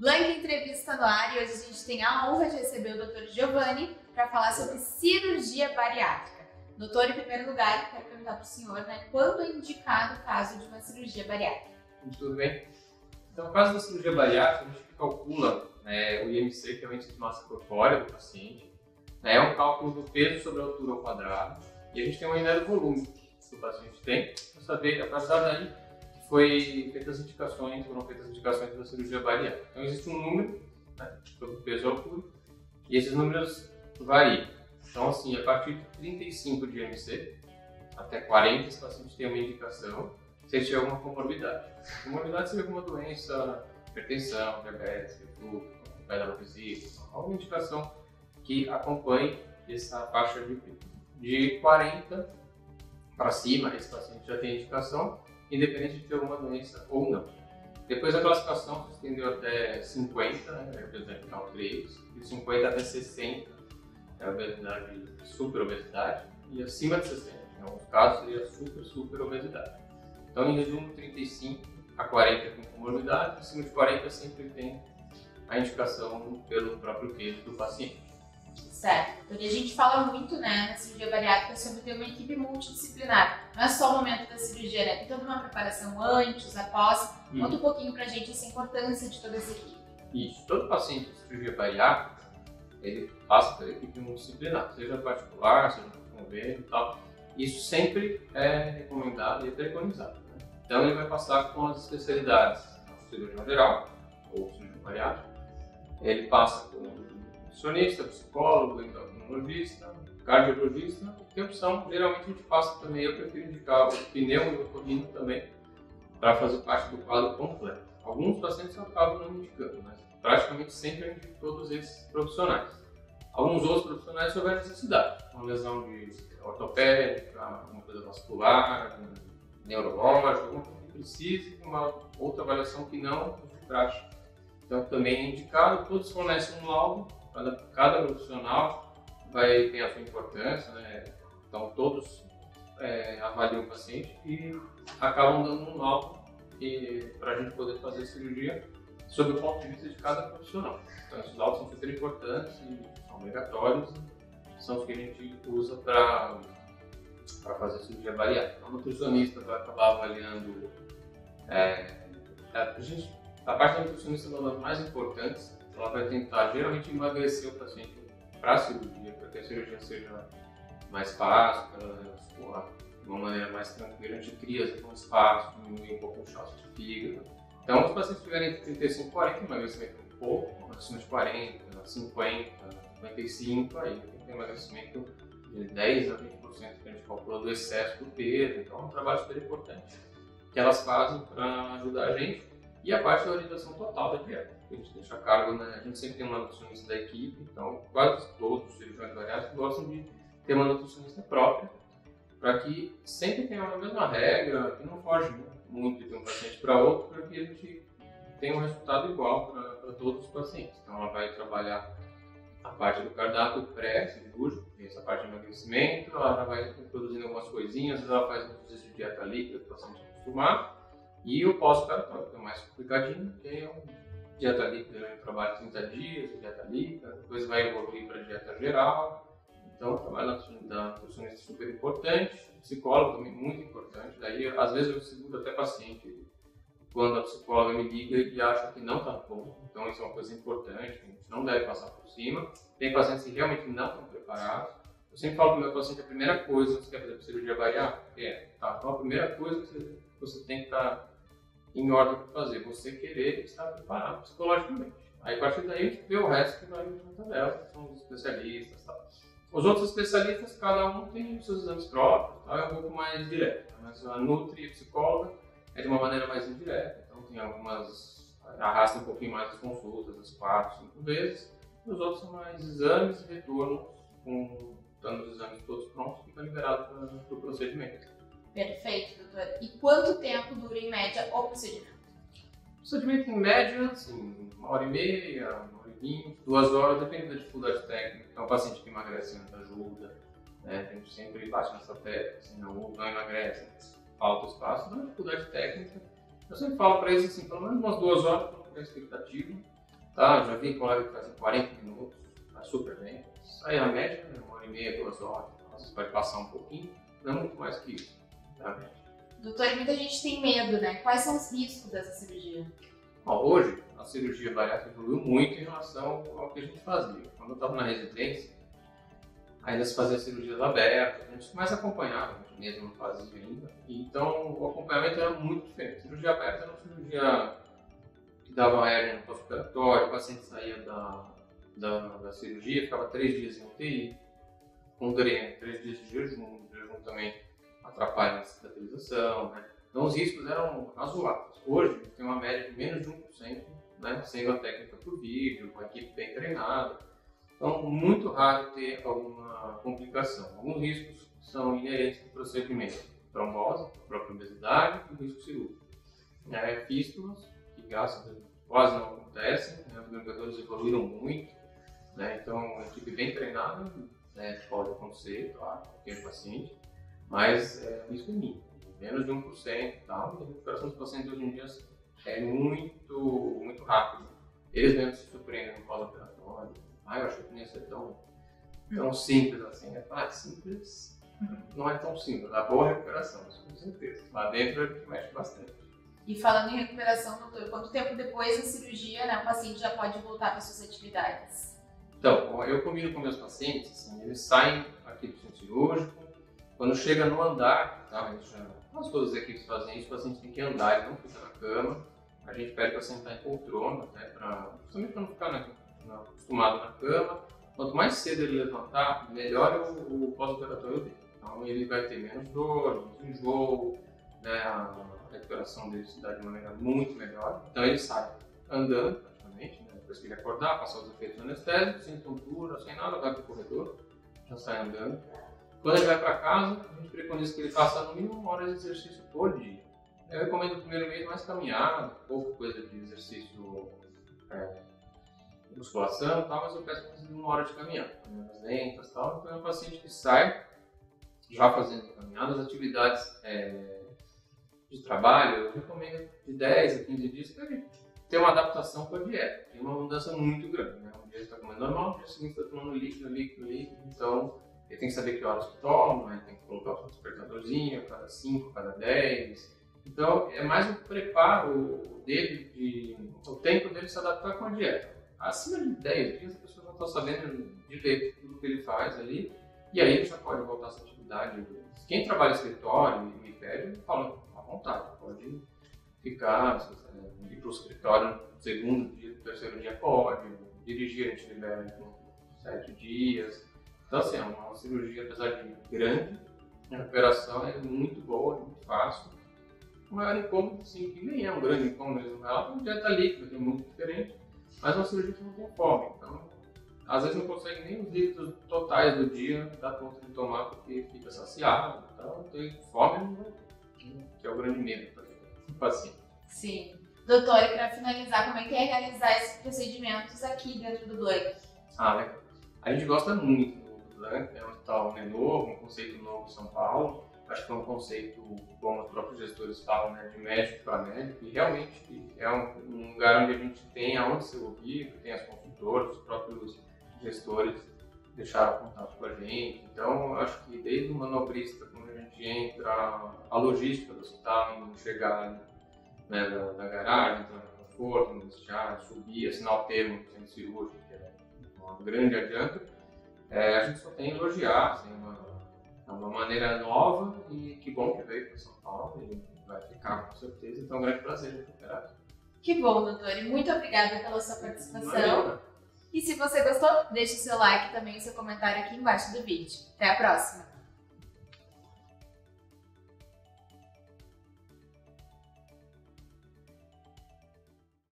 Blank Entrevista no ar, e hoje a gente tem a honra de receber o Dr. Giovanni para falar sobre cirurgia bariátrica. Doutor, em primeiro lugar, quero perguntar para o senhor, quando é indicado o caso de uma cirurgia bariátrica? Tudo bem? Então, no caso da cirurgia bariátrica, a gente calcula o IMC, que é o índice de massa corpórea do paciente. É um cálculo do peso sobre a altura ao quadrado, e a gente tem uma ideia do volume que o paciente tem, para saber, a partir daí, foram feitas indicações da cirurgia bariátrica. Então existe um número, sobre o peso e altura, e esses números variam. Então, assim, a partir de 35 de IMC até 40, esse paciente tem uma indicação se ele tiver alguma comorbidade. Comorbidade seria alguma doença, hipertensão, diabetes, refluxo, pedra vesícula, alguma indicação que acompanhe essa faixa de 40 para cima, esse paciente já tem indicação, independente de ter alguma doença ou não. Depois a classificação se estendeu até 50, representar o 3, de 50 até 60, é a obesidade, super obesidade, e acima de 60, em alguns casos seria super obesidade. Então, em resumo, 35 a 40 com comorbidade, acima de 40 sempre tem a indicação pelo próprio peso do paciente. Certo, porque a gente fala muito na cirurgia bariátrica sobre ter uma equipe multidisciplinar. Não é só o momento da cirurgia, tem toda uma preparação antes, após. Conta um pouquinho pra gente essa importância de toda essa equipe. Isso, todo paciente de cirurgia bariátrica, ele passa pela equipe multidisciplinar, seja particular, seja no convênio e tal. Isso sempre é recomendado e preconizado. Então ele vai passar com as especialidades, cirurgião geral ou cirurgião bariátrico. Ele passa com nutricionista, psicólogo, endocrinologista, cardiologista. Tem opção, geralmente a gente passa também, eu prefiro indicar o pneu e o otorrino também, para fazer parte do quadro completo. Alguns pacientes acabam não indicando, mas praticamente sempre eu indico todos esses profissionais. Alguns outros profissionais se houver necessidade, uma lesão de ortopédica, uma coisa vascular, neurológica, alguma coisa que precise de uma outra avaliação que não de praxe. Então também é indicado, todos fornecem um laudo, cada profissional vai ter a sua importância, Então todos avaliam o paciente e acabam dando um laudo para a gente poder fazer a cirurgia sob o ponto de vista de cada profissional. Então esses laudos são super importantes e são obrigatórios, são os que a gente usa para fazer a cirurgia bariátrica. O nutricionista vai acabar avaliando a parte da nutricionista é uma das mais importantes. Ela vai tentar geralmente emagrecer o paciente para a cirurgia, para que a cirurgia seja mais fácil, de uma maneira mais tranquila. A gente cria um espaço, diminui um pouco o inchaço de fígado. Então, os pacientes que tiverem entre 35 e 40, emagrecimento um pouco, acima de 40, 50, 55, aí tem que ter emagrecimento de 10 a 20% que a gente calcula do excesso do peso. Então, é um trabalho super importante que elas fazem para ajudar a gente. E a parte da orientação total da dieta. A gente deixa a cargo, a gente sempre tem uma nutricionista da equipe, então quase todos os cirurgiões bariátricos gostam de ter uma nutricionista própria, para que sempre tenha a mesma regra, que não foge muito de um paciente para outro, para que a gente tenha um resultado igual para todos os pacientes. Então ela vai trabalhar a parte do cardápio pré-cirúrgico, essa parte de emagrecimento, ela já vai introduzindo algumas coisinhas, às vezes ela faz um exercício de dieta líquida para o paciente acostumar. E o pós-operatório, que é mais complicadinho, que é um dieta líquida, eu trabalho 30 dias, dieta líquida, depois vai evoluir para dieta geral. Então, o trabalho da nutricionista é super importante, o psicólogo também muito importante. Daí, às vezes, eu seguro até paciente quando a psicóloga me liga e acha que não está bom. Então, isso é uma coisa importante, que a gente não deve passar por cima. Tem pacientes que realmente não estão preparados. Eu sempre falo para o meu paciente, a primeira coisa que você quer fazer para cirurgia bariátrica então a primeira coisa que você tem que estar em ordem para fazer, você querer estar preparado psicologicamente. Aí a partir daí a gente vê o resto que vai junto dela, que são os especialistas. Tal. Os outros especialistas, cada um tem os seus exames próprios, é um pouco mais direto. Mas a Nutri e a psicóloga é de uma maneira mais indireta, então tem algumas, arrasta um pouquinho mais as consultas, as 4, 5 vezes. E os outros são mais exames e retornos, dando os exames todos prontos, fica liberado para o procedimento. Perfeito, doutor. E quanto tempo dura em média o procedimento? O procedimento em média, assim, 1h30, 1h20, 2 horas, depende da dificuldade técnica. Então, o paciente que emagrece antes ajuda, a gente sempre bate nessa tecla, assim, não emagrece, falta espaço, não é dificuldade técnica. Eu sempre falo para eles assim, pelo menos umas 2 horas para não criar expectativa. Tá, já vi colega que faz em 40 minutos, tá super bem. Aí a média é 1h30, 2 horas, às vezes pode passar um pouquinho, não muito mais que isso. Tá? Doutor, muita gente tem medo, né? Quais são os riscos dessa cirurgia? Bom, hoje, a cirurgia bariátrica evoluiu muito em relação ao que a gente fazia. Quando eu estava na residência, ainda se fazia cirurgias abertas, a gente mais acompanhava, a gente mesmo não fazia ainda. Então, o acompanhamento era muito diferente. A cirurgia aberta era uma cirurgia que dava hérnia no pós-operatório, o paciente saía da cirurgia, ficava 3 dias em UTI, com dreno, 3 dias de jejum, o jejum também atrapalha a cicatrização, né? Então os riscos eram razoáveis. Hoje tem uma média de menos de 1%, né? Sendo a técnica por vídeo, com a equipe bem treinada. Então muito raro ter alguma complicação. Alguns riscos são inerentes ao procedimento: trombose, própria obesidade e o risco cirúrgico. Fístulas, que graças a Deus quase não acontecem, né? Os navegadores evoluíram muito, né? Então a equipe bem treinada, né? Pode acontecer, claro, qualquer paciente, mas o risco é mínimo, menos de 1% e tal. E a recuperação dos pacientes hoje em dia é muito rápida. Eles mesmos se surpreendem no pós-operatório. Eu achei que não ia ser tão simples assim. Simples não é tão simples. Dá boa recuperação, isso com certeza. Lá dentro a gente mexe bastante. E falando em recuperação, doutor, quanto tempo depois da cirurgia, né, o paciente já pode voltar para suas atividades? Então, eu combino com meus pacientes, assim, eles saem aqui do centro cirúrgico, quando chega no andar, tá, nós todas as equipes fazem isso, o paciente tem que andar, ele não fica na cama, a gente pede para sentar em poltrona, né, justamente para não ficar acostumado na cama. Quanto mais cedo ele levantar, melhor o pós-operatório dele. Então ele vai ter menos dor, menos enjoo, né, a recuperação dele se dá de maneira muito melhor. Então ele sai andando praticamente, né, depois que ele acordar, passar os efeitos anestésicos, sem tontura, sem nada, vai para o corredor, já sai andando. Quando ele vai para casa, a gente preconiza que ele faça no mínimo 1 hora de exercício por dia. Eu recomendo no primeiro mês mais caminhada, pouca coisa de exercício de musculação e tal, mas eu peço para fazer 1 hora de caminhada, caminhadas lentas e tal. Então é um paciente que sai já fazendo caminhadas, atividades de trabalho, eu recomendo de 10 a 15 dias para ele ter uma adaptação com a dieta. Tem uma mudança muito grande, né? Um dia ele está comendo normal, no dia seguinte está tomando líquido, então ele tem que saber que horas que toma, ele tem que colocar o despertadorzinho, cada 5, cada 10. Então é mais o preparo dele, o tempo dele se adaptar com a dieta. Acima de 10 dias a pessoa não está sabendo direito tudo que ele faz ali, e aí ele já pode voltar à sua atividade. Quem trabalha em escritório e me pede, fala à vontade, pode ficar, ir para o escritório no segundo dia, no terceiro dia pode, dirigir a gente libera com 7 dias. Então assim, é uma cirurgia, apesar de grande, a recuperação é muito boa, muito fácil. O maior incômodo, assim, que nem é um grande incômodo mesmo, ela tem uma dieta líquida, que é muito diferente, mas é uma cirurgia que não tem fome, então às vezes não consegue nem os líquidos totais do dia dar conta de tomar porque fica saciado, então tem fome não vai ter, que é o grande medo do paciente. Sim. Doutor, e para finalizar, como é que é realizar esses procedimentos aqui dentro do Blank? Legal. A gente gosta muito do Blank, é um hospital novo, um conceito novo em São Paulo. Acho que é um conceito, como os próprios gestores falam, né, de médico para médico, e realmente é um lugar onde a gente tem aonde ser ouvido, tem as consultoras, os próprios gestores deixaram contato com a gente. Então, acho que desde o manobrista, quando a gente entra, a logística do hospital, em chegar, né, da garagem, entrar no conforto, no vestiário, subir, assinar o termo do centro cirúrgico, que é uma grande adianta, a gente só tem a elogiar, assim, uma maneira nova, e que bom que veio para São Paulo e vai ficar com certeza. Então é um grande prazer de recuperar aqui. Que bom, doutor, e muito obrigada pela sua participação. Imagina. E se você gostou, deixe o seu like e também o seu comentário aqui embaixo do vídeo. Até a próxima!